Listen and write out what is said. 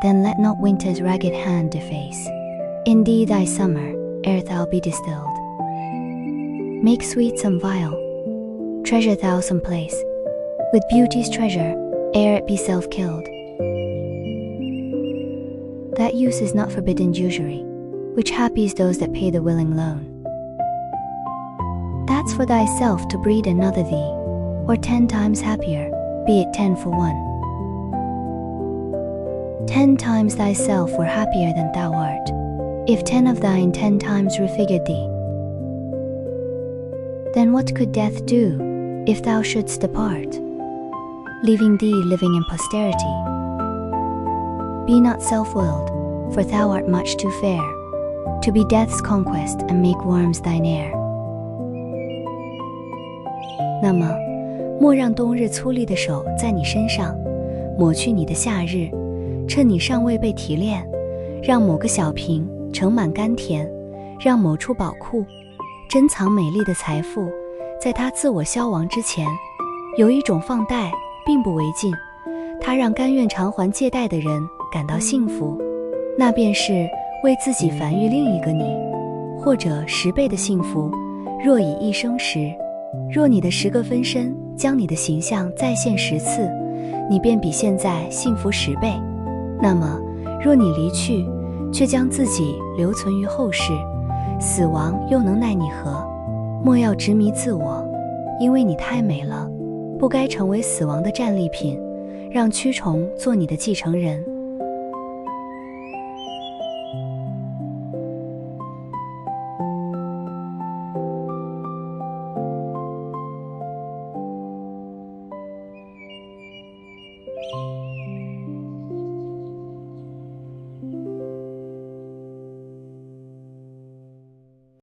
then let not winter's ragged hand deface. In thee thy summer, ere thou be distilled. Make sweet some vial, treasure thou some place, with beauty's treasure, ere it be self-killed. That use is not forbidden usury, which happies those that pay the willing loan. That's for thyself to breed another thee, or 10 times happier, be it 10 for 1. 10 times thyself were happier than thou art, if 10 of thine 10 times refigured thee. Then what could death do, if thou shouldst depart, leaving thee living in posterity? Be not self-willed, for thou art much too fair, to be death's conquest and make worms thine heir. 那么，莫让冬日粗粝的手在你身上抹去你的夏日，趁你尚未被提炼，让某个小瓶盛满甘甜，让某处宝库珍藏美丽的财富，在它自我消亡之前，有一种放贷并不为尽，它让甘愿偿还借贷的人感到幸福，那便是为自己繁育另一个你，或者10倍的幸福。若以一生时，若你的10个分身将你的形象再现10次，你便比现在幸福10倍。那么，若你离去，却将自己留存于后世，死亡又能奈你何？莫要执迷自我，因为你太美了，不该成为死亡的战利品，让蛆虫做你的继承人。